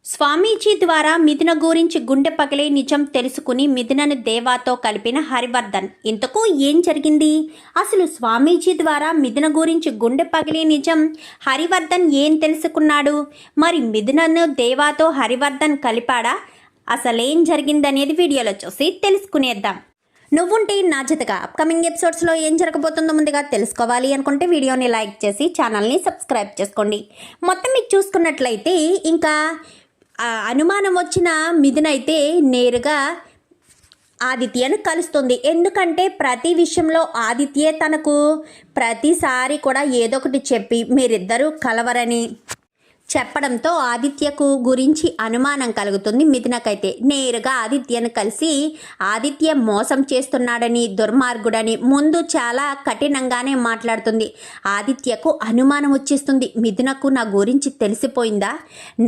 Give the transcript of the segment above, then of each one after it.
స్వామీజీ ద్వారా మిథున గురించి గుండె పగిలే నిజం తెలుసుకుని మిథునను దేవాతో కలిపిన హరివర్ధన్. ఇంతకు ఏం జరిగింది? అసలు స్వామీజీ ద్వారా మిథున గురించి గుండె పగిలే నిజం హరివర్ధన్ ఏం తెలుసుకున్నాడు? మరి మిథునను దేవాతో హరివర్ధన్ కలిపాడా? అసలేం జరిగిందనేది వీడియోలో చూసి తెలుసుకునేద్దాం. నువ్వుంటే నా జతగా అప్కమింగ్ ఎపిసోడ్స్లో ఏం జరగబోతుందో ముందుగా తెలుసుకోవాలి అనుకుంటే వీడియోని లైక్ చేసి ఛానల్ని సబ్స్క్రైబ్ చేసుకోండి. మొత్తం మీకు చూసుకున్నట్లయితే ఇంకా అనుమానం వచ్చిన మిథున అయితే నేరుగా ఆదిత్యను కలుస్తుంది. ఎందుకంటే ప్రతి విషయంలో ఆదిత్యే తనకు ప్రతిసారి కూడా ఏదో ఒకటి చెప్పి మీరిద్దరూ కలవరని చెప్పడంతో ఆదిత్యకు గురించి అనుమానం కలుగుతుంది. మిథునకైతే నేరుగా ఆదిత్యను కలిసి ఆదిత్య మోసం చేస్తున్నాడని, దుర్మార్గుడని ముందు చాలా కఠినంగానే మాట్లాడుతుంది. ఆదిత్యకు అనుమానం వచ్చేస్తుంది. మిథునకు నా గురించి తెలిసిపోయిందా,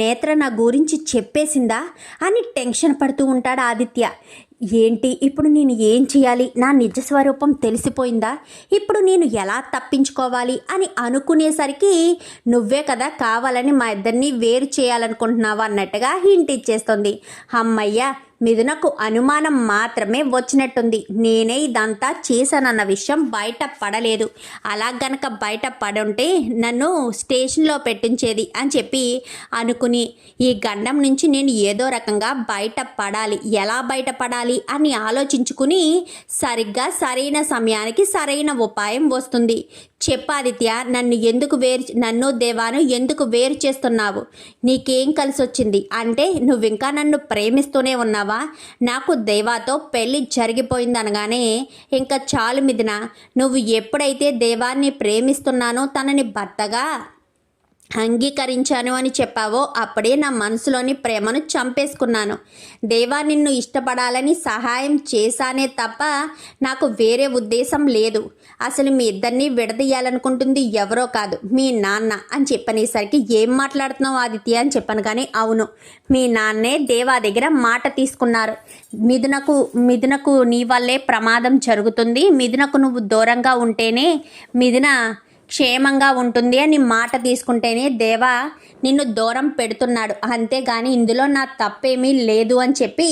నేత్ర నా గురించి చెప్పేసిందా అని టెన్షన్ పడుతూ ఉంటాడు ఆదిత్య. ఏంటి ఇప్పుడు నేను ఏం చేయాలి? నా నిజ స్వరూపం తెలిసిపోయిందా? ఇప్పుడు నేను ఎలా తప్పించుకోవాలి అని అనుకునేసరికి నువ్వే కదా కావాలని మా ఇద్దరిని వేరు చేయాలనుకుంటున్నావా అన్నట్టుగా హింట్ ఇచ్చేస్తుంది. అమ్మయ్య, మిథునకు అనుమానం మాత్రమే వచ్చినట్టుంది. నేనే ఇదంతా చేశానన్న విషయం బయట పడలేదు. అలా గనక బయట పడుంటే నన్ను స్టేషన్లో పెట్టించేది అని చెప్పి అనుకుని ఈ గండం నుంచి నేను ఏదో రకంగా బయట పడాలి. ఎలా బయటపడాలి అని ఆలోచించుకుని సరిగ్గా సరైన సమయానికి సరైన ఉపాయం వస్తుంది. చెప్పాదిత్య, నన్ను దేవాను ఎందుకు వేరు చేస్తున్నావు? నీకేం కలిసి వచ్చింది? అంటే నువ్వింకా నన్ను ప్రేమిస్తూనే ఉన్నావా? నాకు దేవాతో పెళ్ళి జరిగిపోయిందనగానే ఇంకా చాలు మిథున, నువ్వు ఎప్పుడైతే దేవాన్ని ప్రేమిస్తున్నానో తనని భర్తగా అంగీకరించాను అని చెప్పావో అప్పుడే నా మనసులోని ప్రేమను చంపేసుకున్నాను. దేవా నిన్ను ఇష్టపడాలని సహాయం చేశానే తప్ప నాకు వేరే ఉద్దేశం లేదు. అసలు మీ ఇద్దరిని విడదీయాలనుకుంటుంది ఎవరో కాదు, మీ నాన్న అని చెప్పనేసరికి ఏం మాట్లాడుతున్నావు ఆదిత్య అని చెప్పాను. కానీ అవును, మీ నాన్నే దేవా దగ్గర మాట తీసుకున్నారు. మిథునకు నీ వల్లే ప్రమాదం జరుగుతుంది, మిథునకు నువ్వు దూరంగా ఉంటేనే మిథున క్షేమంగా ఉంటుంది అని మాట తీసుకుంటేనే దేవా నిన్ను దూరం పెడుతున్నాడు, అంతేగాని ఇందులో నా తప్పేమీ లేదు అని చెప్పి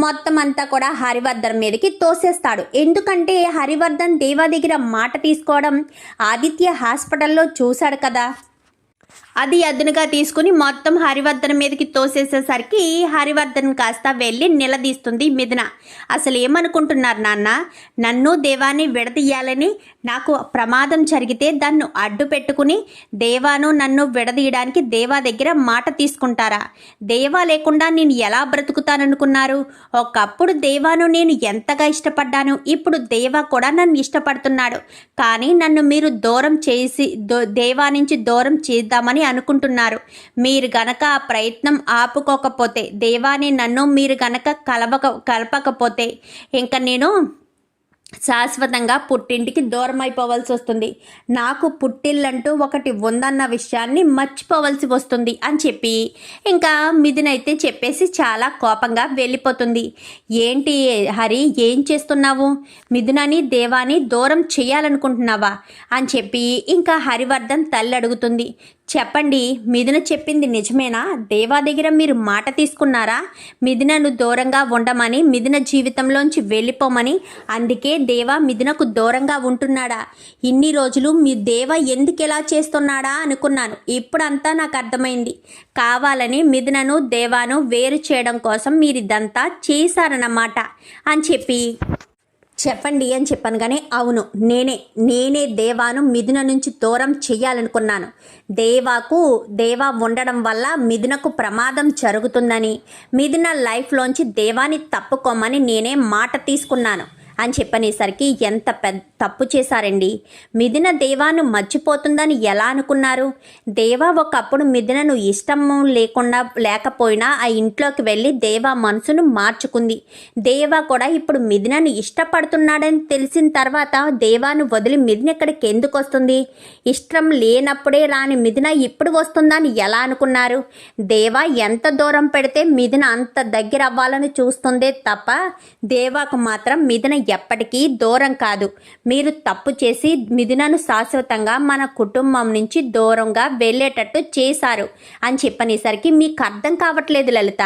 మొత్తం అంతా కూడా హరివర్ధన్ మీదకి తోసేస్తాడు. ఎందుకంటే హరివర్ధన్ దేవా దగ్గర మాట తీసుకోవడం ఆదిత్య హాస్పిటల్లో చూశాడు కదా, అది అదునుగా తీసుకుని మొత్తం హరివర్ధన్ మీదకి తోసేసేసరికి హరివర్ధన్ కాస్త వెళ్ళి నిలదీస్తుంది మిథున. అసలు ఏమనుకుంటున్నారు నాన్న? నన్ను దేవాన్ని విడదీయాలని, నాకు ప్రమాదం జరిగితే దాన్ని అడ్డు పెట్టుకుని దేవాను నన్ను విడదీయడానికి దేవా దగ్గర మాట తీసుకుంటారా? దేవా లేకుండా నేను ఎలా బ్రతుకుతాననుకున్నారు? ఒకప్పుడు దేవాను నేను ఎంతగా ఇష్టపడ్డాను, ఇప్పుడు దేవా కూడా నన్ను ఇష్టపడుతున్నాడు. కానీ నన్ను మీరు దూరం చేసి దేవా నుంచి దూరం చేద్దామని అనుకుంటున్నారు. మీరు గనక ఆ ప్రయత్నం ఆపుకోకపోతే, దేవాని నన్ను మీరు గనక కలపకపోతే ఇంకా నేను శాశ్వతంగా పుట్టింటికి దూరం అయిపోవాల్సి వస్తుంది. నాకు పుట్టిల్లంటూ ఒకటి ఉందన్న విషయాన్ని మర్చిపోవలసి వస్తుంది అని చెప్పి ఇంకా మిథున అయితే చెప్పేసి చాలా కోపంగా వెళ్ళిపోతుంది. ఏంటి హరి, ఏం చేస్తున్నావు? మిథునని దేవాని దూరం చేయాలనుకుంటున్నావా అని చెప్పి ఇంకా హరివర్ధన్ తల్లి అడుగుతుంది. చెప్పండి, మిథున చెప్పింది నిజమేనా? దేవా దగ్గర మీరు మాట తీసుకున్నారా మిథునను దూరంగా ఉండమని, మిథున జీవితంలోంచి వెళ్ళిపోమని? అందుకే దేవా మిథునకు దూరంగా ఉంటున్నాడా? ఇన్ని రోజులు మీ దేవా ఎందుకు ఇలా చేస్తున్నాడా అనుకున్నాను. ఇప్పుడంతా నాకు అర్థమైంది. కావాలని మిథునను దేవాను వేరు చేయడం కోసం మీరు ఇదంతా చేశారన్నమాట అని చెప్పి చెప్పండి అని చెప్పాను. కానీ అవును, నేనే దేవాను మిథున నుంచి దూరం చెయ్యాలనుకున్నాను. దేవా ఉండడం వల్ల మిథునకు ప్రమాదం జరుగుతుందని, మిథున లైఫ్లోంచి దేవాని తప్పుకోమని నేనే మాట తీసుకున్నాను అని చెప్పనేసరికి ఎంత పెద్ద తప్పు చేశారండి. మిథున దేవాను మర్చిపోతుందని ఎలా అనుకున్నారు? దేవా ఒకప్పుడు మిథునను ఇష్టము లేకపోయినా ఆ ఇంట్లోకి వెళ్ళి దేవా మనసును మార్చుకుంది. దేవా కూడా ఇప్పుడు మిథునను ఇష్టపడుతున్నాడని తెలిసిన తర్వాత దేవాను వదిలి మిథున ఇక్కడికి ఎందుకు వస్తుంది? ఇష్టం లేనప్పుడే రాని మిథున ఇప్పుడు వస్తుందని ఎలా అనుకున్నారు? దేవా ఎంత దూరం పెడితే మిథున అంత దగ్గర అవ్వాలని చూస్తుందే తప్ప దేవాకు మాత్రం మిథున ఎప్పటికీ దూరం కాదు. మీరు తప్పు చేసి మిథునను శాశ్వతంగా మన కుటుంబం నుంచి దూరంగా వెళ్ళేటట్టు చేశారు అని చెప్పనేసరికి మీకు అర్థం కావట్లేదు లలిత.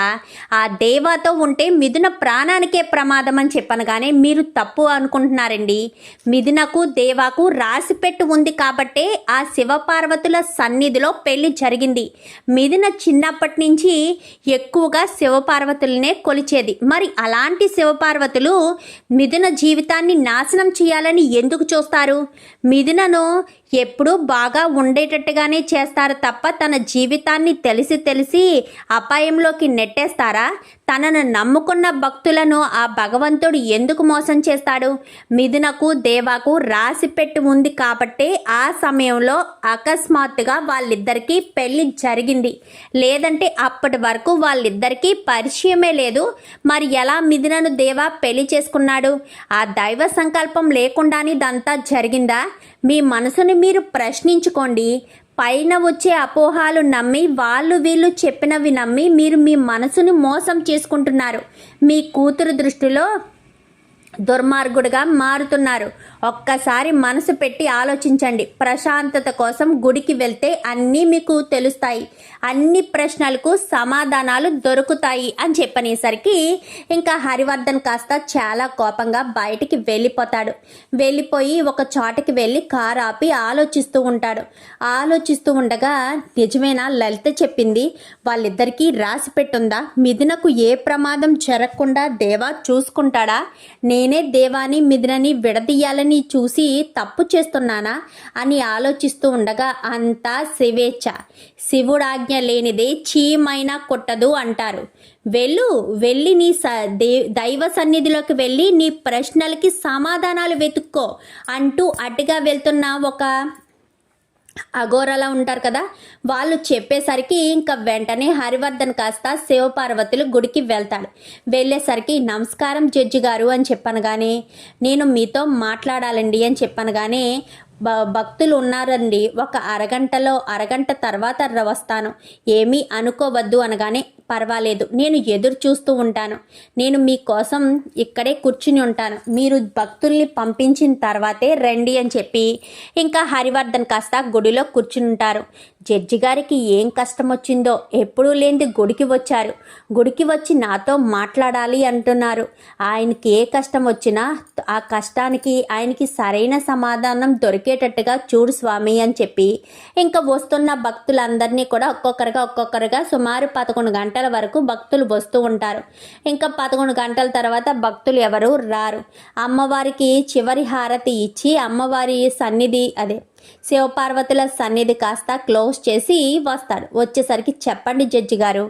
ఆ దేవాతో ఉంటే మిథున ప్రాణానికే ప్రమాదం అని చెప్పనగానే మీరు తప్పు అనుకుంటున్నారండి. మిథునకు దేవాకు రాసిపెట్టు ఉంది కాబట్టే ఆ శివపార్వతుల సన్నిధిలో పెళ్లి జరిగింది. మిథున చిన్నప్పటి నుంచి ఎక్కువగా శివపార్వతులనే కొలిచేది. మరి అలాంటి శివపార్వతులు మిథున జీవితాన్ని నాశనం చేయాలని ఎందుకు చూస్తారు? మిథునను ఎప్పుడూ బాగా ఉండేటట్టుగానే చేస్తారు తప్ప తన జీవితాన్ని తెలిసి అపాయంలోకి నెట్టేస్తారా? తనను నమ్ముకున్న భక్తులను ఆ భగవంతుడు ఎందుకు మోసం చేస్తాడు? మిథునకు దేవాకు రాసిపెట్టి ఉంది కాబట్టే ఆ సమయంలో అకస్మాత్తుగా వాళ్ళిద్దరికీ పెళ్లి జరిగింది. లేదంటే అప్పటి వరకు వాళ్ళిద్దరికీ పరిచయమే లేదు. మరి ఎలా మిథునను దేవా పెళ్లి చేసుకున్నాడు? ఆ దైవ సంకల్పం లేకుండానే ఇదంతా జరిగిందా? మీ మనసుని మీరు ప్రశ్నించుకోండి. పైన వచ్చే అపోహాలు నమ్మి వీళ్ళు చెప్పినవి నమ్మి మీరు మీ మనసుని మోసం చేసుకుంటున్నారు. మీ కూతురు దృష్టిలో దుర్మార్గుడిగా మారుతున్నారు. ఒక్కసారి మనసు పెట్టి ఆలోచించండి. ప్రశాంతత కోసం గుడికి వెళ్తే అన్నీ మీకు తెలుస్తాయి, అన్ని ప్రశ్నలకు సమాధానాలు దొరుకుతాయి అని చెప్పనేసరికి ఇంకా హరివర్ధన్ కాస్త చాలా కోపంగా బయటికి వెళ్ళిపోతాడు. వెళ్ళిపోయి ఒక చోటకి వెళ్ళి కారు ఆపి ఆలోచిస్తూ ఉంటాడు. ఆలోచిస్తూ ఉండగా నిజమేనా లలిత చెప్పింది? వాళ్ళిద్దరికీ రాసి పెట్టుందా? మిథునకు ఏ ప్రమాదం జరగకుండా దేవా చూసుకుంటాడా? నేనే దేవాని మిథునని విడదీయాలని చూసి తప్పు చేస్తున్నానా అని ఆలోచిస్తూ ఉండగా అంతా శివేచ్ఛ. శివుడాజ్ఞ లేనిదే చీమైనా కొట్టదు అంటారు. వెళ్ళి నీ దైవ సన్నిధిలోకి వెళ్ళి నీ ప్రశ్నలకి సమాధానాలు వెతుక్కో అంటూ అటుగా వెళ్తున్న ఒక అఘోరలా ఉంటారు కదా, వాళ్ళు చెప్పేసరికి ఇంకా వెంటనే హరివర్ధన్ కాస్త శివపార్వతులు గుడికి వెళ్తాడు. వెళ్ళేసరికి నమస్కారం జడ్జి గారు అని చెప్పనగానే, నేను మీతో మాట్లాడాలండి అని చెప్పనగానే, భక్తులు ఉన్నారండి, ఒక అరగంట తర్వాత వస్తాను, ఏమీ అనుకోవద్దు అనగానే, పర్వాలేదు నేను ఎదురు చూస్తూ ఉంటాను, నేను మీకోసం ఇక్కడే కూర్చుని ఉంటాను, మీరు భక్తుల్ని పంపించిన తర్వాతే రండి అని చెప్పి ఇంకా హరివర్ధన్ కాస్త గుడిలో కూర్చుని ఉంటారు. జడ్జి గారికి ఏం కష్టం వచ్చిందో, ఎప్పుడూ లేనిది గుడికి వచ్చారు, గుడికి వచ్చి నాతో మాట్లాడాలి అంటున్నారు. ఆయనకి ఏ కష్టం వచ్చినా ఆ కష్టానికి ఆయనకి సరైన సమాధానం దొరికేటట్టుగా చూడు స్వామి అని చెప్పి ఇంకా వస్తున్న భక్తులందరినీ కూడా ఒక్కొక్కరుగా సుమారు 11 గంటల వరకు భక్తులు వస్తూ ఉంటారు. ఇంకా 11 గంటల తర్వాత భక్తులు ఎవరు రారు. అమ్మవారికి చివరి హారతి ఇచ్చి అమ్మవారి సన్నిధి శివపార్వతుల సన్నిధి కాస్త క్లోజ్ చేసి వస్తాడు. వచ్చేసరికి చెప్పండి జడ్జి గారు,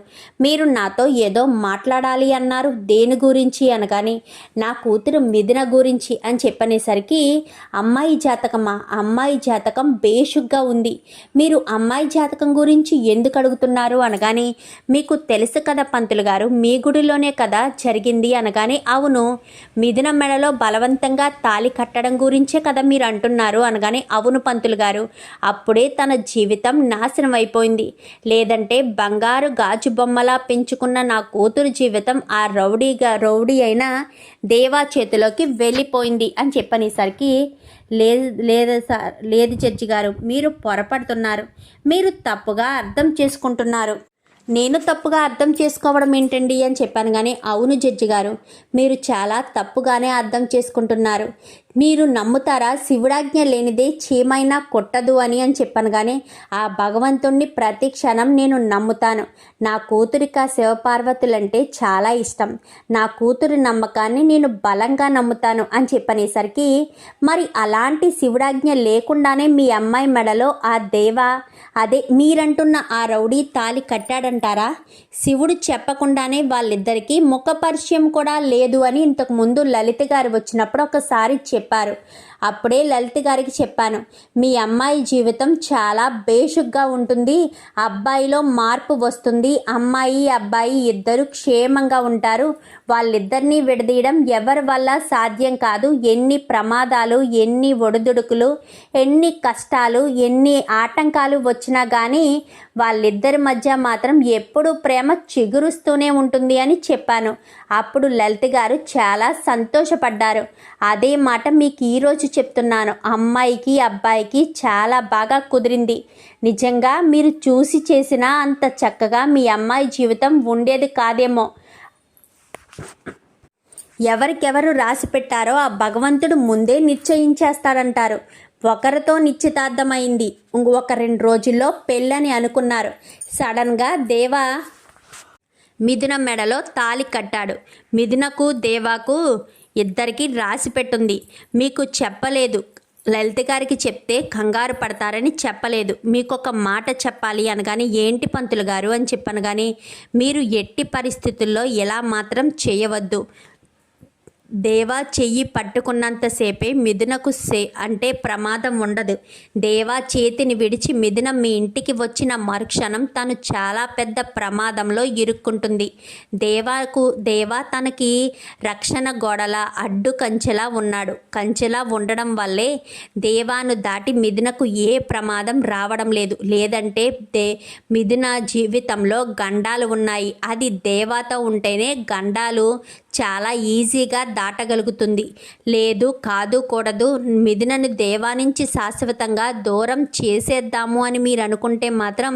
మీరు నాతో ఏదో మాట్లాడాలి అన్నారు, దేని గురించి అనగాని, నా కూతురు మిథున గురించి అని చెప్పనేసరికి, అమ్మాయి జాతకం బేషుగ్గా ఉంది, మీరు అమ్మాయి జాతకం గురించి ఎందుకు అడుగుతున్నారు అనగాని, మీకు తెలుసు కదా పంతులు గారు, మీ గుడిలోనే కదా జరిగింది అనగానే, అవును, మిథున మెడలో బలవంతంగా తాళి కట్టడం గురించే కదా మీరు అంటున్నారు అనగానే, అవును పంతులు గారు, అప్పుడే తన జీవితం నాశనం అయిపోయింది, లేదంటే బంగారు గాజు బొమ్మలా పెంచుకున్న నా కూతురు జీవితం ఆ రౌడీ అయిన దేవా చేతిలోకి వెళ్ళిపోయింది అని చెప్పనేసరికి, లేదు జడ్జి గారు, మీరు పొరపడుతున్నారు, మీరు తప్పుగా అర్థం చేసుకుంటున్నారు. నేను తప్పుగా అర్థం చేసుకోవడం ఏంటండి అని చెప్పాను. కానీ అవును జడ్జి గారు, మీరు చాలా తప్పుగానే అర్థం చేసుకుంటున్నారు. మీరు నమ్ముతారా శివుడాజ్ఞ లేనిదే చీమైనా కొట్టదు అని చెప్పాను. కానీ ఆ భగవంతుణ్ణి ప్రతి క్షణం నేను నమ్ముతాను. నా కూతురికి ఆ శివపార్వతులంటే చాలా ఇష్టం. నా కూతురి నమ్మకాన్ని నేను బలంగా నమ్ముతాను అని చెప్పనేసరికి, మరి అలాంటి శివుడాజ్ఞ లేకుండానే మీ అమ్మాయి మెడలో ఆ మీరంటున్న ఆ రౌడీ తాళి కట్టాడంటారా? శివుడు చెప్పకుండానే వాళ్ళిద్దరికీ ముఖ పరిచయం కూడా లేదు అని ఇంతకుముందు లలిత గారు వచ్చినప్పుడు ఒకసారి చెప్పారు. అప్పుడే లలిత గారికి చెప్పాను, మీ అమ్మాయి జీవితం చాలా బేషుగ్గా ఉంటుంది, అబ్బాయిలో మార్పు వస్తుంది, అమ్మాయి అబ్బాయి ఇద్దరు క్షేమంగా ఉంటారు, వాళ్ళిద్దరినీ విడదీయడం ఎవరి వల్ల సాధ్యం కాదు. ఎన్ని ప్రమాదాలు, ఎన్ని ఒడిదుడుకులు, ఎన్ని కష్టాలు, ఎన్ని ఆటంకాలు వచ్చినా కానీ వాళ్ళిద్దరి మధ్య మాత్రం ఎప్పుడూ ప్రేమ చిగురుస్తూనే ఉంటుంది అని చెప్పాను. అప్పుడు లలిత గారు చాలా సంతోషపడ్డారు. అదే మాట మీకు ఈరోజు చెప్తున్నాను. అమ్మాయికి అబ్బాయికి చాలా బాగా కుదిరింది. నిజంగా మీరు చూసి చేసినా అంత చక్కగా మీ అమ్మాయి జీవితం ఉండేది కాదేమో. ఎవరికెవరు రాసి పెట్టారో ఆ భగవంతుడు ముందే నిశ్చయించేస్తాడంటారు. ఒకరితో నిశ్చితార్థమైంది, ఒక 2 రోజుల్లో పెళ్ళని అనుకున్నారు. సడన్గా దేవా మిథున మెడలో తాళి కట్టాడు. మిథునకు దేవాకు ఇద్దరికి రాసి పెట్టుంది. మీకు చెప్పలేదు, లలిత గారికి చెప్తే కంగారు పడతారని చెప్పలేదు. మీకు ఒక మాట చెప్పాలి అనగానే ఏంటి పంతులు గారు అని చెప్పాను. కానీ మీరు ఎట్టి పరిస్థితుల్లో ఎలా మాత్రం చేయవద్దు. దేవా చెయ్యి పట్టుకున్నంతసేపే మిథునకు అంటే ప్రమాదం ఉండదు. దేవా చేతిని విడిచి మిథున మీ ఇంటికి వచ్చిన మరుక్షణం తను చాలా పెద్ద ప్రమాదంలో ఇరుక్కుంటుంది. దేవా తనకి రక్షణ గోడల అడ్డు కంచెలా ఉన్నాడు. కంచెలా ఉండడం వల్లే దేవాను దాటి మిథునకు ఏ ప్రమాదం రావడం లేదు. లేదంటే మిథున జీవితంలో గండాలు ఉన్నాయి. అది దేవాతో ఉంటేనే గండాలు చాలా ఈజీగా దాటగలుగుతుంది. లేదు, కాదు, కూడదు, మిథునను దేవా నుంచి శాశ్వతంగా దూరం చేసేద్దాము అని మీరు అనుకుంటే మాత్రం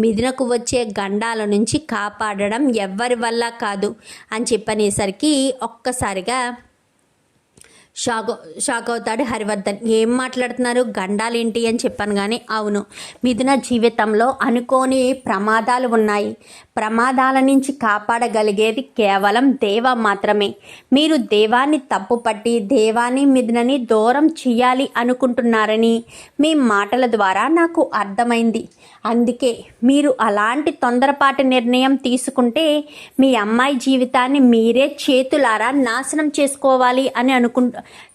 మిథునకు వచ్చే గండాల నుంచి కాపాడడం ఎవ్వరి వల్ల కాదు అని చెప్పనేసరికి ఒక్కసారిగా షాక్ అవుతాడు హరివర్ధన్. ఏం మాట్లాడుతున్నారు, గండాలేంటి అని చెప్పాను. కానీ అవును, మిథున జీవితంలో అనుకోని ప్రమాదాలు ఉన్నాయి. ప్రమాదాల నుంచి కాపాడగలిగేది కేవలం దేవా మాత్రమే. మీరు దేవాన్ని తప్పుపట్టి దేవాన్ని మిథునని దూరం చేయాలి అనుకుంటున్నారని మీ మాటల ద్వారా నాకు అర్థమైంది. అందుకే మీరు అలాంటి తొందరపాటు నిర్ణయం తీసుకుంటే మీ అమ్మాయి జీవితాన్ని మీరే చేతులారా నాశనం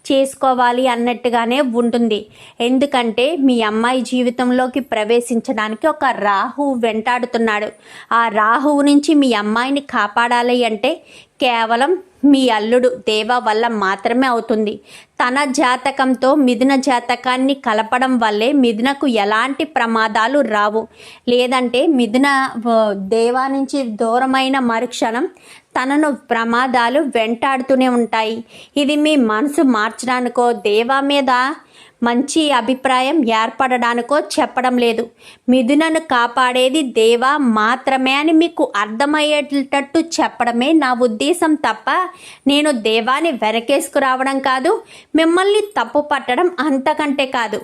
చేసుకోవాలి అన్నట్టుగానే ఉంటుంది. ఎందుకంటే మీ అమ్మాయి జీవితంలోకి ప్రవేశించడానికి ఒక రాహువు వెంటాడుతున్నాడు. ఆ రాహువు నుంచి మీ అమ్మాయిని కాపాడాలి అంటే కేవలం మీ అల్లుడు దేవా వల్ల మాత్రమే అవుతుంది. తన జాతకంతో మిథున జాతకాన్ని కలపడం వల్లే మిథునకు ఎలాంటి ప్రమాదాలు రావు. లేదంటే మిథున దేవా నుంచి దూరమైన మరుక్షణం తనను ప్రమాదాలు వెంటాడుతూనే ఉంటాయి. ఇది మీ మనసు మార్చడానికో దేవా మీద మంచి అభిప్రాయం ఏర్పడడానికో చెప్పడం లేదు. మిథునను కాపాడేది దేవా మాత్రమే అని మీకు అర్థమయ్యేటట్టు చెప్పడమే నా ఉద్దేశం తప్ప నేను దేవాని వెనకేసుకురావడం కాదు, మిమ్మల్ని తప్పు పట్టడం అంతకంటే కాదు.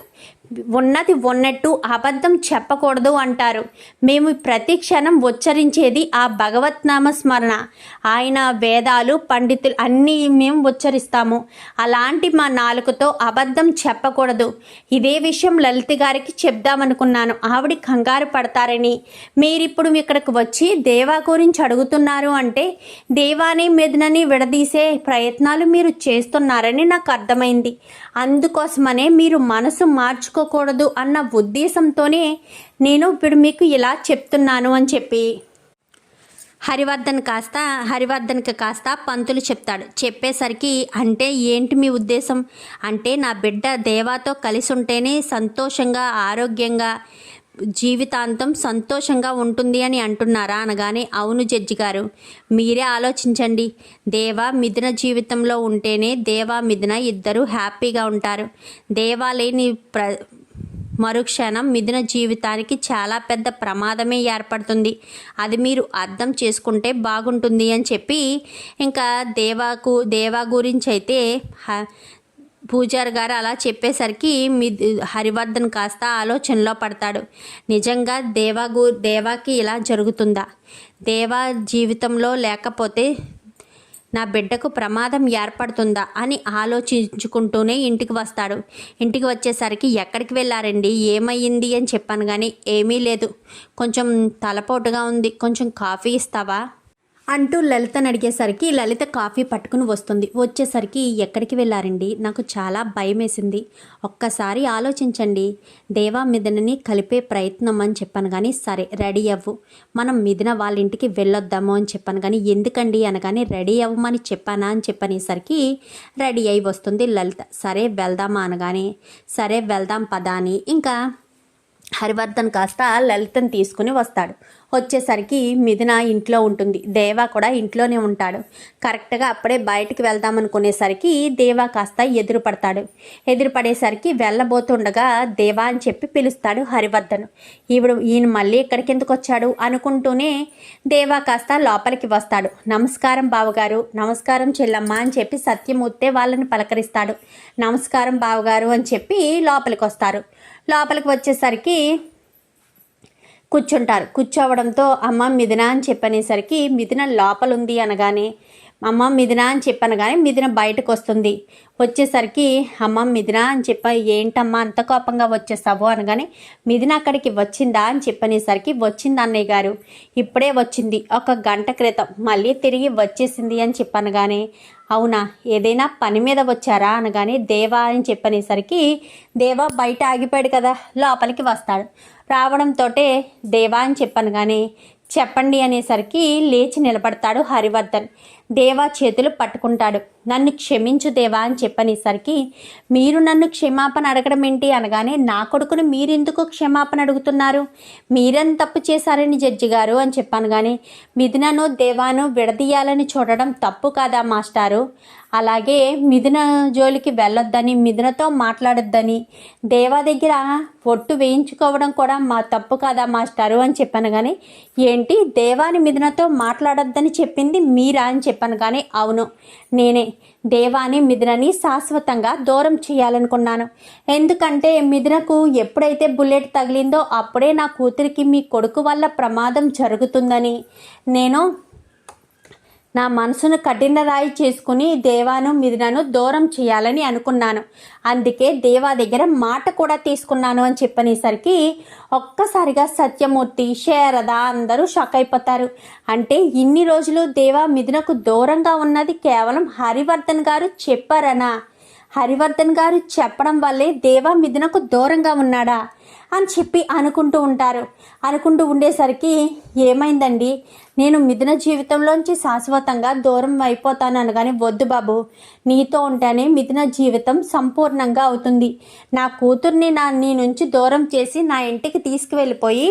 ఉన్నది ఉన్నట్టు అబద్ధం చెప్పకూడదు అంటారు. మేము ప్రతి క్షణం ఉచ్చరించేది ఆ భగవత్ నామస్మరణ. ఆయన వేదాలు పండితులు అన్నీ మేము ఉచ్చరిస్తాము. అలాంటి మా నాలుకతో అబద్ధం చెప్పకూడదు. ఇదే విషయం లలిత గారికి చెప్దామనుకున్నాను. ఆవిడ కంగారు పడతారని. మీరిప్పుడు ఇక్కడికి వచ్చి దేవా గురించి అడుగుతున్నారు అంటే దేవాని మిథునని విడదీసే ప్రయత్నాలు మీరు చేస్తున్నారని నాకు అర్థమైంది. అందుకోసమనే మీరు మనసు మార్చుకోకూడదు అన్న ఉద్దేశంతోనే నేను ఇప్పుడు మీకు ఇలా చెప్తున్నాను అని చెప్పి హరివర్ధన్కి కాస్త పంతులు చెప్తాడు. చెప్పేసరికి అంటే ఏంటి మీ ఉద్దేశం అంటే నా బిడ్డ దేవాతో కలిసి ఉంటేనే సంతోషంగా ఆరోగ్యంగా జీవితాంతం సంతోషంగా ఉంటుంది అని అంటున్నారా అనగానే అవును జడ్జి గారు, మీరే ఆలోచించండి. దేవా మిథున జీవితంలో ఉంటేనే దేవా మిథున ఇద్దరు హ్యాపీగా ఉంటారు. దేవా లేని మరుక్షణం మిథున జీవితానికి చాలా పెద్ద ప్రమాదమే ఏర్పడుతుంది. అది మీరు అర్థం చేసుకుంటే బాగుంటుంది అని చెప్పి ఇంకా దేవా గురించి అయితే పూజారి గారు అలా చెప్పేసరికి హరివర్ధన్ కాస్త ఆలోచనలో పడతాడు. నిజంగా దేవాకి ఇలా జరుగుతుందా, దేవా జీవితంలో లేకపోతే నా బిడ్డకు ప్రమాదం ఏర్పడుతుందా అని ఆలోచించుకుంటూనే ఇంటికి వస్తాడు. ఇంటికి వచ్చేసరికి ఎక్కడికి వెళ్ళారండి, ఏమయ్యింది అని చెప్పాను. కానీ ఏమీ లేదు, కొంచెం తలపోటుగా ఉంది, కొంచెం కాఫీ ఇస్తావా అంటూ లలితను అడిగేసరికి లలిత కాఫీ పట్టుకుని వస్తుంది. వచ్చేసరికి ఎక్కడికి వెళ్ళారండి, నాకు చాలా భయం వేసింది, ఒక్కసారి ఆలోచించండి, దేవా మిథునని కలిపే ప్రయత్నం అని చెప్పాను కానీ సరే రెడీ అవ్వు, మనం మిథున వాళ్ళ ఇంటికి వెళ్ళొద్దాము అని చెప్పాను కానీ ఎందుకండి అనగానే రెడీ అవ్వమని చెప్పానా అని చెప్పనేసరికి రెడీ అయి వస్తుంది లలిత. సరే వెళ్దామా అనగానే సరే వెళ్దాం పదా అని ఇంకా హరివర్ధన్ కాస్త లలితను తీసుకుని వస్తాడు. వచ్చేసరికి మిథున ఇంట్లో ఉంటుంది, దేవా కూడా ఇంట్లోనే ఉంటాడు. కరెక్ట్గా అప్పుడే బయటికి వెళ్దామనుకునేసరికి దేవా కాస్త ఎదురుపడతాడు. ఎదురుపడేసరికి వెళ్ళబోతుండగా దేవా అని చెప్పి పిలుస్తాడు హరివర్ధన్. ఈయన మళ్ళీ ఇక్కడికి ఎందుకు వచ్చాడు అనుకుంటూనే దేవా కాస్త లోపలికి వస్తాడు. నమస్కారం బావగారు, నమస్కారం చెల్లమ్మ అని చెప్పి సత్యమూర్తే వాళ్ళని పలకరిస్తాడు. నమస్కారం బావగారు అని చెప్పి లోపలికి వస్తారు. లోపలికి వచ్చేసరికి కూర్చుంటారు. కూర్చోవడంతో అమ్మ మిథున అని చెప్పనేసరికి మిథున లోపలుంది అనగానే అమ్మ మిథున అని చెప్పనగానే మిథున బయటకు వస్తుంది. వచ్చేసరికి అమ్మ మిథున అని ఏంటమ్మా అంత కోపంగా వచ్చేస్తావు అనగానే మిథున అక్కడికి వచ్చిందా అని చెప్పనేసరికి వచ్చింది అన్నయ్య గారు, ఇప్పుడే వచ్చింది, 1 గంట క్రితం మళ్ళీ తిరిగి వచ్చేసింది అని చెప్పనగానే అవునా, ఏదైనా పని మీద వచ్చారా అనగానే దేవా అని చెప్పనేసరికి దేవా బయట ఆగిపోయాడు కదా, లోపలికి వస్తాడు. రావడంతో దేవా అని చెప్పనగానే చెప్పండి అనేసరికి లేచి నిలబడతాడు హరివర్ధన్. దేవా చేతులు పట్టుకుంటాడు. నన్ను క్షమించు దేవా అని చెప్పనేసరికి మీరు నన్ను క్షమాపణ అడగడం ఏంటి అనగానే నా కొడుకును మీరెందుకు క్షమాపణ అడుగుతున్నారు, మీరేం తప్పు చేశారని జడ్జి గారు అని చెప్పాను. కానీ మిథునను దేవాను విడదీయాలని చూడడం తప్పు కాదా మాస్టారు, అలాగే మిథున జోలికి వెళ్ళొద్దని, మిథునతో మాట్లాడొద్దని దేవా దగ్గర ఒట్టు వేయించుకోవడం కూడా మా తప్పు కాదా మాస్టారు అని చెప్పాను. కానీ ఏంటి దేవాని మిథునతో మాట్లాడొద్దని చెప్పింది మీరా అని చెప్పాను. కానీ అవును, నేనే దేవాని మిథునని శాశ్వతంగా దూరం చేయాలనుకున్నాను. ఎందుకంటే మిథునకు ఎప్పుడైతే బుల్లెట్ తగిలిందో అప్పుడే నా కూతురికి మీ కొడుకు వల్ల ప్రమాదం జరుగుతుందని నేను నా మనసును కఠిన రాయి చేసుకుని దేవాను మిథునను దూరం చేయాలని అనుకున్నాను. అందుకే దేవా దగ్గర మాట కూడా తీసుకున్నాను అని చెప్పనేసరికి ఒక్కసారిగా సత్యమూర్తి, శారద అందరూ షాక్ అయిపోతారు. అంటే ఇన్ని రోజులు దేవా మిథునకు దూరంగా ఉన్నది కేవలం హరివర్ధన్ గారు చెప్పారనా, హరివర్ధన్ గారు చెప్పడం వల్లే దేవా మిథునకు దూరంగా ఉన్నాడా అని చెప్పి అనుకుంటూ ఉంటారు. అనుకుంటూ ఉండేసరికి ఏమైందండి, నేను మిథున జీవితంలోంచి శాశ్వతంగా దూరం అయిపోతాను అనగానే వద్దు బాబు, నీతో ఉంటేనే మిథున జీవితం సంపూర్ణంగా అవుతుంది. నా కూతుర్ని నీ నుంచి దూరం చేసి నా ఇంటికి తీసుకువెళ్ళిపోయి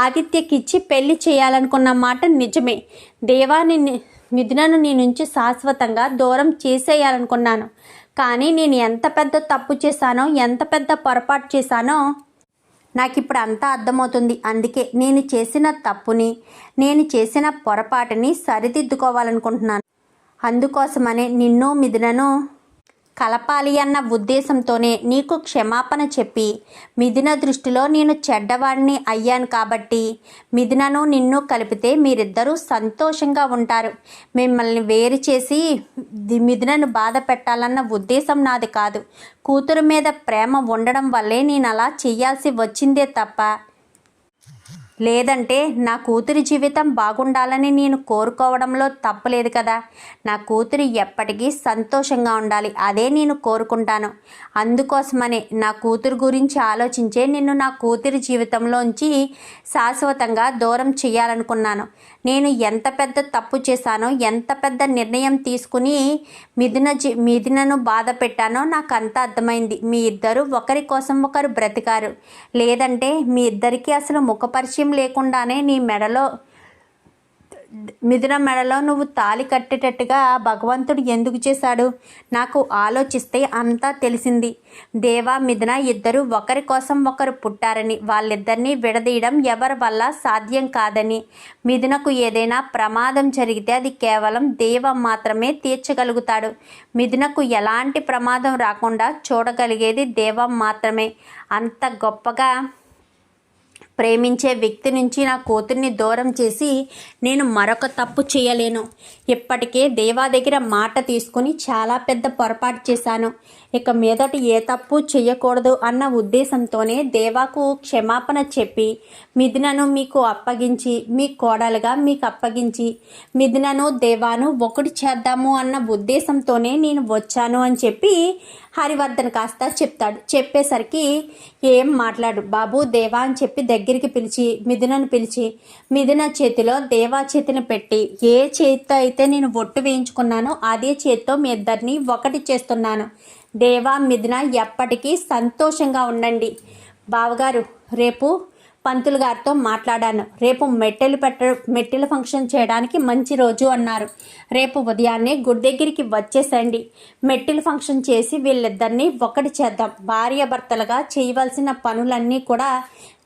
ఆదిత్యకిచ్చి పెళ్లి చేయాలనుకున్న మాట నిజమే. దేవాని మిథునను నీ నుంచి శాశ్వతంగా దూరం చేసేయాలనుకున్నాను. కానీ నేను ఎంత పెద్ద తప్పు చేశానో, ఎంత పెద్ద పొరపాటు చేశానో నాకు ఇప్పుడు అంతా అర్థమవుతుంది. అందుకే నేను చేసిన తప్పుని, నేను చేసిన పొరపాటుని సరిదిద్దుకోవాలనుకుంటున్నాను. అందుకోసమనే నిన్ను మిథునను కలపాలి అన్న ఉద్దేశంతోనే నీకు క్షమాపణ చెప్పి, మిథున దృష్టిలో నేను చెడ్డవాడిని అయ్యాను కాబట్టి మిథునను నిన్ను కలిపితే మీరిద్దరూ సంతోషంగా ఉంటారు. మిమ్మల్ని వేరు చేసి మిథునను బాధ పెట్టాలన్న ఉద్దేశం నాది కాదు. కూతురు మీద ప్రేమ ఉండడం వల్లే నేను అలా చేయాల్సి వచ్చిందే తప్ప లేదంటే నా కూతురి జీవితం బాగుండాలని నేను కోరుకోవడంలో తప్పులేదు కదా. నా కూతురి ఎప్పటికీ సంతోషంగా ఉండాలి, అదే నేను కోరుకుంటాను. అందుకోసమనే నా కూతురు గురించి ఆలోచించే నిన్ను నా కూతురి జీవితంలోంచి శాశ్వతంగా దూరం చేయాలనుకున్నాను. నేను ఎంత పెద్ద తప్పు చేశానో, ఎంత పెద్ద నిర్ణయం తీసుకుని మిథునను బాధ పెట్టానో నాకు అంతా అర్థమైంది. మీ ఇద్దరు ఒకరి కోసం ఒకరు బ్రతికారు, లేదంటే మీ ఇద్దరికీ అసలు ముఖపరిచయం లేకుండానే మిథున మెడలో నువ్వు తాళి కట్టేటట్టుగా భగవంతుడు ఎందుకు చేశాడు? నాకు ఆలోచిస్తే అంతా తెలిసింది. దేవా మిథున ఇద్దరు ఒకరి కోసం ఒకరు పుట్టారని, వాళ్ళిద్దరినీ విడదీయడం ఎవరి వల్ల సాధ్యం కాదని, మిథునకు ఏదైనా ప్రమాదం జరిగితే అది కేవలం దేవ మాత్రమే తీర్చగలుగుతాడు. మిథునకు ఎలాంటి ప్రమాదం రాకుండా చూడగలిగేది దేవ మాత్రమే. అంత గొప్పగా ప్రేమించే వ్యక్తి నుంచి నా కూతుర్ని దూరం చేసి నేను మరొక తప్పు చేయలేను. ఇప్పటికే దేవా దగ్గర మాట తీసుకుని చాలా పెద్ద పొరపాటు చేశాను. ఇక మీదట ఏ తప్పు చేయకూడదు అన్న ఉద్దేశంతోనే దేవాకు క్షమాపణ చెప్పి మిథునను మీకు అప్పగించి మీ కోడలుగా మీకు అప్పగించి మిథునను దేవాను ఒకటి చేద్దాము అన్న ఉద్దేశంతోనే నేను వచ్చాను అని చెప్పి హరివర్ధన్ కాస్త చెప్తాడు. చెప్పేసరికి ఏం మాట్లాడు బాబు దేవా అని చెప్పి దగ్గరికి పిలిచి మిథునను పిలిచి మిథున చేతిలో దేవా చేతిని పెట్టి ఏ చేతితో అయితే నేను ఒట్టు వేయించుకున్నానో అదే చేతితో మీ ఇద్దరిని ఒకటి చేస్తున్నాను. దేవా మిథున ఎప్పటికీ సంతోషంగా ఉండండి. బావగారు రేపు పంతులు గారితో మాట్లాడాను. రేపు మెట్టెలు ఫంక్షన్ చేయడానికి మంచి రోజు అన్నారు. రేపు ఉదయాన్నే గుడి దగ్గరికి వచ్చేసండి. మెట్టెలు ఫంక్షన్ చేసి వీళ్ళిద్దరినీ ఒకటి చేద్దాం. భార్యాభర్తలుగా చేయవలసిన పనులన్నీ కూడా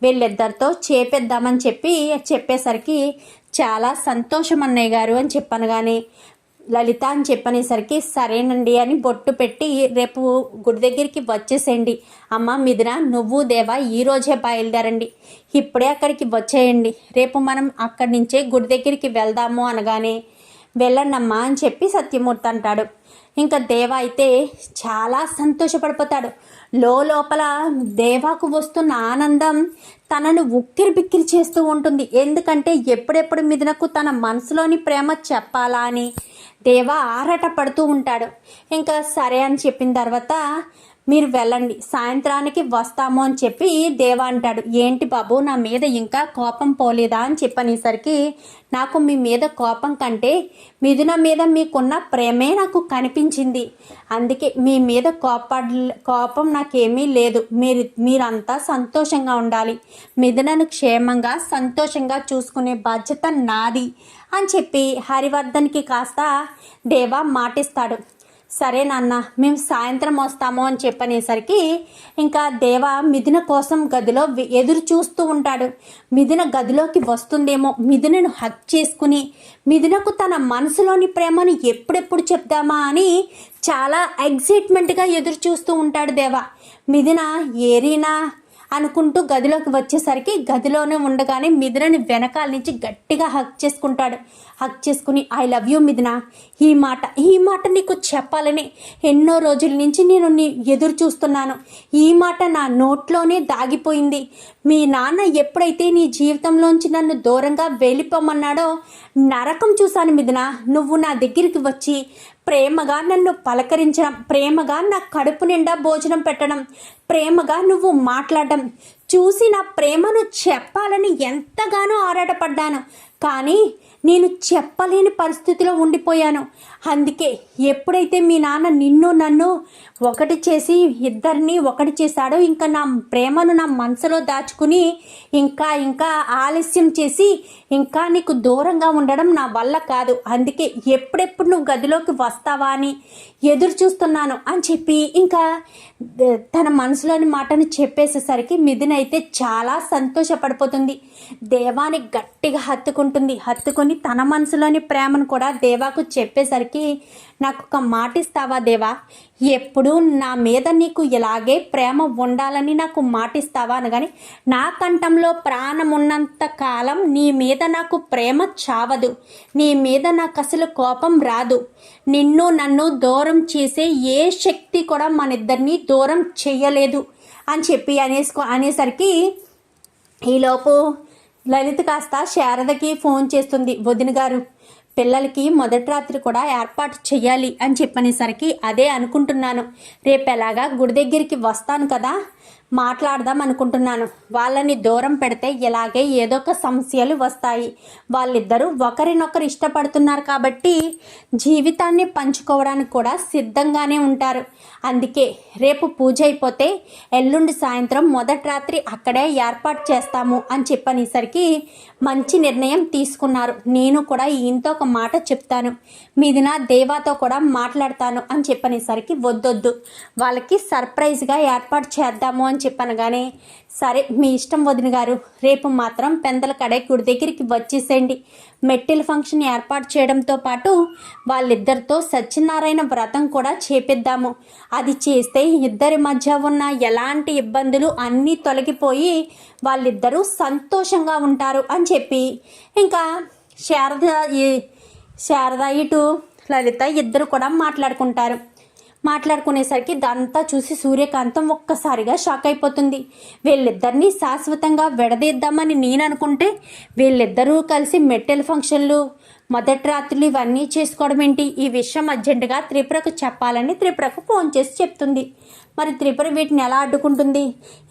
వీళ్ళిద్దరితో చేపేద్దామని చెప్పేసరికి చాలా సంతోషం అన్నయ్య గారు అని చెప్పాను. కానీ లలిత అని చెప్పనేసరికి సరేనండి అని బొట్టు పెట్టి రేపు గుడి దగ్గరికి వచ్చేసేయండి. అమ్మ మిథున నువ్వు దేవా ఈరోజే బయలుదేరండి. ఇప్పుడే అక్కడికి వచ్చేయండి. రేపు మనం అక్కడి నుంచే గుడి దగ్గరికి వెళ్దాము అనగానే వెళ్ళండమ్మా అని చెప్పి సత్యమూర్తి అంటాడు. ఇంకా దేవా అయితే చాలా సంతోషపడిపోతాడు. లోపల దేవాకు వస్తున్న ఆనందం తనను ఉక్కిరి బిక్కిరి చేస్తూ ఉంటుంది. ఎందుకంటే ఎప్పుడెప్పుడు మిథునకు తన మనసులోని ప్రేమ చెప్పాలా అని దేవా ఆరాట పడుతూ ఉంటాడు. ఇంకా సరే అని చెప్పిన తర్వాత మీరు వెళ్ళండి, సాయంత్రానికి వస్తాము అని చెప్పి దేవా అంటాడు. ఏంటి బాబు నా మీద ఇంకా కోపం పోలేదా అని చెప్పనేసరికి నాకు మీ మీద కోపం కంటే మిథున మీద మీకున్న ప్రేమే నాకు కనిపించింది. అందుకే మీ మీద కోపం నాకేమీ లేదు. మీరంతా సంతోషంగా ఉండాలి. మిథునను క్షేమంగా సంతోషంగా చూసుకునే బాధ్యత నాది అని చెప్పి హరివర్ధన్కి కాస్త దేవా మాటిస్తాడు. సరే నాన్న మేము సాయంత్రం వస్తాము అని చెప్పనేసరికి ఇంకా దేవా మిథున కోసం గదిలో ఎదురు చూస్తూ ఉంటాడు. మిథున గదిలోకి వస్తుందేమో, మిథునను హక్ చేసుకుని మిథునకు తన మనసులోని ప్రేమను ఎప్పుడెప్పుడు చెప్దామా అని చాలా ఎగ్జైట్మెంట్గా ఎదురు చూస్తూ ఉంటాడు దేవా. మిథున ఏరీనా అనుకుంటూ గదిలోకి వచ్చేసరికి గదిలోనే ఉండగానే మిథునని వెనకాల నుంచి గట్టిగా హక్ చేసుకుంటాడు. హక్ చేసుకుని ఐ లవ్ యూ మిథున, ఈ మాట నీకు చెప్పాలని ఎన్నో రోజుల నుంచి నేను ఎదురు చూస్తున్నాను. ఈ మాట నా నోట్లోనే దాగిపోయింది. మీ నాన్న ఎప్పుడైతే నీ జీవితంలోంచి నన్ను దూరంగా వెళ్ళిపోమన్నాడో నరకం చూశాను మిథున. నువ్వు నా దగ్గరికి వచ్చి ప్రేమగా నన్ను పలకరించడం, ప్రేమగా నా కడుపు నిండా భోజనం పెట్టడం, ప్రేమగా నువ్వు మాట్లాడడం చూసి నా ప్రేమను చెప్పాలని ఎంతగానో ఆరాటపడ్డాను. కానీ నేను చెప్పలేని పరిస్థితిలో ఉండిపోయాను. అందుకే ఎప్పుడైతే మీ నాన్న నిన్ను నన్ను ఒకటి చేసి ఇద్దరిని ఒకటి చేశాడో ఇంకా నా ప్రేమను నా మనసులో దాచుకుని ఇంకా ఆలస్యం చేసి ఇంకా నీకు దూరంగా ఉండడం నా వల్ల కాదు. అందుకే ఎప్పుడెప్పుడు నువ్వు గదిలోకి వస్తావా అని ఎదురు చూస్తున్నాను అని చెప్పి ఇంకా తన మనసులోని మాటను చెప్పేసేసరికి మిథున అయితే చాలా సంతోషపడిపోతుంది. దేవాని గట్టిగా హత్తుకొని తన మనసులోని ప్రేమను కూడా దేవాకు చెప్పేసరికి నాకు ఒక మాట ఇస్తావా దేవా, ఎప్పుడు నా మీద నీకు ఇలాగే ప్రేమ ఉండాలని నాకు మాటిస్తావా అనగాని నా కంఠంలో ప్రాణం ఉన్నంత కాలం నీ మీద నాకు ప్రేమ చావదు. నీ మీద నాకు అసలు కోపం రాదు. నిన్ను నన్ను దూరం చేసే ఏ శక్తి కూడా మన ఇద్దరిని దూరం చేయలేదు అని చెప్పి అనేసరికి ఈలోపు లలిత కాస్త శారదకి ఫోన్ చేస్తుంది. వదిన గారు పిల్లలకి మొదటి రాత్రి కూడా ఏర్పాటు చేయాలి అని చెప్పనేసరికి అదే అనుకుంటున్నాను. రేపు ఎలాగా గుడి దగ్గరికి వస్తాను కదా, మాట్లాడదాం అనుకుంటున్నాను. వాళ్ళని దూరం పెడితే ఇలాగే ఏదో ఒక సమస్యలు వస్తాయి. వాళ్ళిద్దరూ ఒకరినొకరు ఇష్టపడుతున్నారు కాబట్టి జీవితాన్ని పంచుకోవడానికి కూడా సిద్ధంగానే ఉంటారు. అందుకే రేపు పూజ అయిపోతే ఎల్లుండి సాయంత్రం మొదటి రాత్రి అక్కడే ఏర్పాటు చేస్తాము అని చెప్పనేసరికి మంచి నిర్ణయం తీసుకున్నారు. నేను కూడా ఈయనతో ఒక మాట చెప్తాను, మీదిన దేవాతో కూడా మాట్లాడతాను అని చెప్పనేసరికి వద్దొద్దు, వాళ్ళకి సర్ప్రైజ్గా ఏర్పాటు చేద్దాము అని అని చెప్పనగానే సరే మీ ఇష్టం వదిన గారు, రేపు మాత్రం పెందల కడే గుడి దగ్గరికి వచ్చేసేయండి. మెట్టిల ఫంక్షన్ ఏర్పాటు చేయడంతో పాటు వాళ్ళిద్దరితో సత్యనారాయణ వ్రతం కూడా చేపిద్దాము. అది చేస్తే ఇద్దరి మధ్య ఉన్న ఎలాంటి ఇబ్బందులు అన్నీ తొలగిపోయి వాళ్ళిద్దరూ సంతోషంగా ఉంటారు అని చెప్పి ఇంకా శారద ఇటు లలిత ఇద్దరు కూడా మాట్లాడుకునేసరికి ఇదంతా చూసి సూర్యకాంతం ఒక్కసారిగా షాక్ అయిపోతుంది. వీళ్ళిద్దరినీ శాశ్వతంగా విడదీద్దామని నేను అనుకుంటే వీళ్ళిద్దరూ కలిసి మెట్టెల ఫంక్షన్లు, మొదటి రాత్రులు ఇవన్నీ చేసుకోవడం ఏంటి? ఈ విషయం అర్జెంటుగా త్రిపురకు చెప్పాలని త్రిపురకు ఫోన్ చేసి చెప్తుంది. మరి త్రిపుర వీటిని ఎలా అడ్డుకుంటుంది?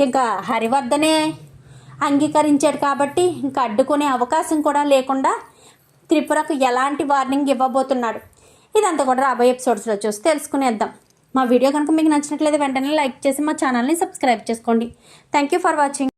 ఇంకా హరివర్ధనే అంగీకరించాడు కాబట్టి ఇంకా అడ్డుకునే అవకాశం కూడా లేకుండా త్రిపురకు ఎలాంటి వార్నింగ్ ఇవ్వబోతున్నాడు? ఇదంతా కూడా రాబోయే ఎపిసోడ్స్లో చూసి తెలుసుకునేద్దాం. మా వీడియో కనుక మీకు నచ్చినట్లయితే వెంటనే లైక్ చేసి మా ఛానల్ని సబ్స్క్రైబ్ చేసుకోండి. Thank you for watching.